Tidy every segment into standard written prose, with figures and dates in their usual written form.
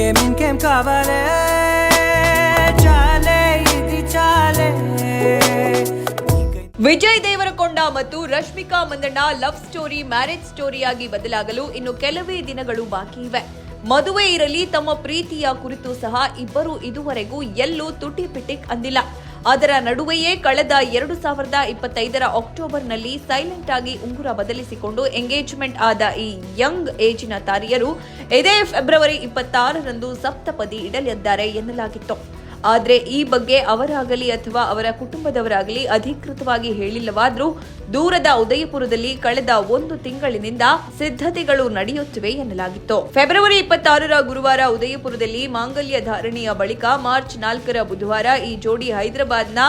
ఇంకేం కావాలే చాలే ఇది చాలే. ವಿಜಯ್ ದೇವರಕೊಂಡ ಮತ್ತು Rashmika Mandanna love story marriage ಸ್ಟೋರಿಯಾಗಿ ಬದಲಾಗಲು ಇನ್ನು ಕೆಲವೇ ದಿನಗಳು ಬಾಕಿ ಇವೆ. ಮದುವೆ ಇರಲಿ, ತಮ್ಮ ಪ್ರೀತಿಯ ಕುರಿತು ಸಹ ಇಬ್ಬರು ಇದುವರೆಗೂ ಎಲ್ಲೂ ತುಟಿ ಪಿಟಿಕ್ ಅಂದಿಲ್ಲ. ಅದರ ನಡುವೆಯೇ ಕಳೆದ 2025 ಅಕ್ಟೋಬರ್ನಲ್ಲಿ ಸೈಲೆಂಟ್ ಆಗಿ ಉಂಗುರ ಬದಲಿಸಿಕೊಂಡು ಎಂಗೇಜ್ಮೆಂಟ್ ಆದ ಈ ಯಂಗ್ ಏಜಿನ ತಾರಿಯರು ಇದೇ ಫೆಬ್ರವರಿ 26ರಂದು ಸಪ್ತಪದಿ ಇಡಲಿದ್ದಾರೆ ಎನ್ನಲಾಗಿತ್ತು. ಆದರೆ ಈ ಬಗ್ಗೆ ಅವರಾಗಲಿ ಅಥವಾ ಅವರ ಕುಟುಂಬದವರಾಗಲಿ ಅಧಿಕೃತವಾಗಿ ಹೇಳಿಲ್ಲವಾದರೂ ದೂರದ ಉದಯಪುರದಲ್ಲಿ ಕಳೆದ 1 ತಿಂಗಳಿನಿಂದ ಸಿದ್ಧತೆಗಳು ನಡೆಯುತ್ತಿವೆ ಎನ್ನಲಾಗಿತ್ತು. ಫೆಬ್ರವರಿ 26ರ ಗುರುವಾರ ಉದಯಪುರದಲ್ಲಿ ಮಾಂಗಲ್ಯ ಧಾರಣೆಯ ಬಳಿಕ ಮಾರ್ಚ್ 4ರ ಬುಧವಾರ ಈ ಜೋಡಿ ಹೈದರಾಬಾದ್ನ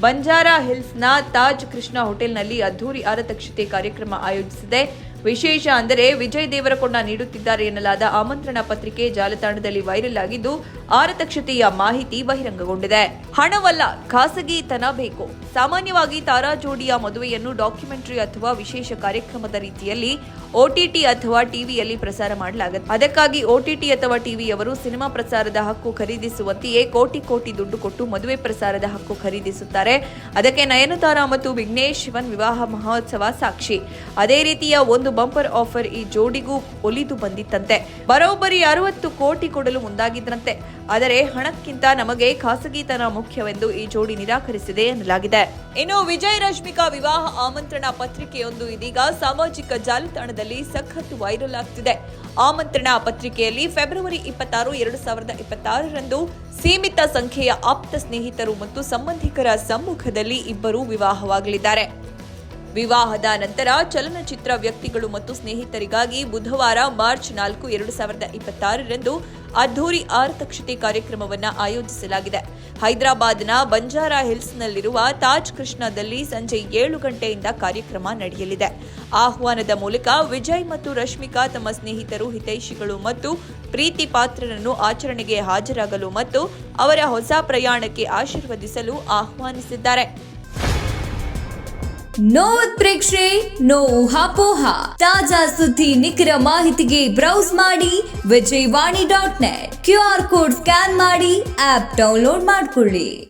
ಬಂಜಾರಾ ಹಿಲ್ಸ್ನ ತಾಜ್ ಕೃಷ್ಣ ಹೋಟೆಲ್ನಲ್ಲಿ ಅದ್ದೂರಿ ಆರತಕ್ಷತೆ ಕಾರ್ಯಕ್ರಮ ಆಯೋಜಿಸಿದೆ. ವಿಶೇಷ ಅಂದರೆ ವಿಜಯ್ ದೇವರಕೊಂಡ ನೀಡುತ್ತಿದ್ದಾರೆ ಎನ್ನಲಾದ ಆಮಂತ್ರಣ ಪತ್ರಿಕೆ ಜಾಲತಾಣದಲ್ಲಿ ವೈರಲ್ ಆಗಿದ್ದು ಆರತಕ್ಷತೆಯ ಮಾಹಿತಿ ಬಹಿರಂಗಗೊಂಡಿದೆ. ಹಣವಲ್ಲ, ಖಾಸಗಿತನ ಬೇಕು. ಸಾಮಾನ್ಯವಾಗಿ ತಾರಾ ಜೋಡಿಯ ಮದುವೆಯನ್ನು ಡಾಕ್ಯುಮೆಂಟರಿ ಅಥವಾ ವಿಶೇಷ ಕಾರ್ಯಕ್ರಮದ ರೀತಿಯಲ್ಲಿ OTT ಅಥವಾ ಟಿವಿಯಲ್ಲಿ ಪ್ರಸಾರ ಮಾಡಲಾಗುತ್ತೆ. ಅದಕ್ಕಾಗಿ OTT ಅಥವಾ ಟಿವಿಯವರು ಸಿನಿಮಾ ಪ್ರಸಾರದ ಹಕ್ಕು ಖರೀದಿಸುವಂತೆಯೇ ಕೋಟಿ ದುಡ್ಡು ಕೊಟ್ಟು ಮದುವೆ ಪ್ರಸಾರದ ಹಕ್ಕು ಖರೀದಿಸುತ್ತಾರೆ. ಅದಕ್ಕೆ ನಯನತಾರಾ ಮತ್ತು ವಿಘ್ನೇಶ್ ಶಿವನ್ ವಿವಾಹ ಮಹೋತ್ಸವ ಸಾಕ್ಷಿ. ಅದೇ ರೀತಿಯ ಒಂದು ಬಂಪರ್ ಆಫರ್ ಈ ಜೋಡಿಗೂ ಒಲಿದು ಬಂದಿತ್ತಂತೆ. ಬರೋಬ್ಬರಿ 60 ಕೋಟಿ ಕೊಡಲು ಮುಂದಾಗಿದ್ರಂತೆ. ಆದರೆ ಹಣಕ್ಕಿಂತ ನಮಗೆ ಖಾಸಗಿತನ ಮುಖ್ಯವೆಂದು ಈ ಜೋಡಿ ನಿರಾಕರಿಸಿದೆ ಎನ್ನಲಾಗಿದೆ. ಇನ್ನು ವಿಜಯ್ ರಶ್ಮಿಕಾ ವಿವಾಹ ಆಮಂತ್ರಣ ಪತ್ರಿಕೆಯೊಂದು ಇದೀಗ ಸಾಮಾಜಿಕ ಜಾಲತಾಣದಲ್ಲಿ ಸಖತ್ ವೈರಲ್ ಆಗ್ತಿದೆ. ಆಮಂತ್ರಣ ಪತ್ರಿಕೆಯಲ್ಲಿ ಫೆಬ್ರವರಿ 26, 2026ರಂದು ಸೀಮಿತ ಸಂಖ್ಯೆಯ ಆಪ್ತ ಸ್ನೇಹಿತರು ಮತ್ತು ಸಂಬಂಧಿಕರ ಸಮ್ಮುಖದಲ್ಲಿ ಇಬ್ಬರು ವಿವಾಹವಾಗಲಿದ್ದಾರೆ. ವಿವಾಹದ ನಂತರ ಚಲನಚಿತ್ರ ವ್ಯಕ್ತಿಗಳು ಮತ್ತು ಸ್ನೇಹಿತರಿಗಾಗಿ ಬುಧವಾರ ಮಾರ್ಚ್ 4, 2026ರಂದು ಅದ್ದೂರಿ ಆರತಕ್ಷತೆ ಕಾರ್ಯಕ್ರಮವನ್ನು ಆಯೋಜಿಸಲಾಗಿದೆ. ಹೈದರಾಬಾದ್ನ ಬಂಜಾರಾ ಹಿಲ್ಸ್ನಲ್ಲಿರುವ ತಾಜ್ ಕೃಷ್ಣದಲ್ಲಿ ಸಂಜೆ 7 ಗಂಟೆಯಿಂದ ಕಾರ್ಯಕ್ರಮ ನಡೆಯಲಿದೆ. ಆಹ್ವಾನದ ಮೂಲಕ ವಿಜಯ್ ಮತ್ತು ರಶ್ಮಿಕಾ ತಮ್ಮ ಸ್ನೇಹಿತರು, ಹಿತೈಷಿಗಳು ಮತ್ತು ಪ್ರೀತಿ ಪಾತ್ರರನ್ನು ಆಚರಣೆಗೆ ಹಾಜರಾಗಲು ಮತ್ತು ಅವರ ಹೊಸ ಪ್ರಯಾಣಕ್ಕೆ ಆಶೀರ್ವದಿಸಲು ಆಹ್ವಾನಿಸಿದ್ದಾರೆ. ನೋ ಉತ್ಪ್ರೇಕ್ಷೆ, ನೋ ಊಹಾಪೋಹ. ತಾಜಾ ಸುದ್ದಿ, ನಿಖರ ಮಾಹಿತಿಗೆ ಬ್ರೌಸ್ ಮಾಡಿ vijayvani.net. QR ಕೋಡ್ ಸ್ಕ್ಯಾನ್ ಮಾಡಿ ಆಪ್ ಡೌನ್ಲೋಡ್ ಮಾಡಿಕೊಳ್ಳಿ.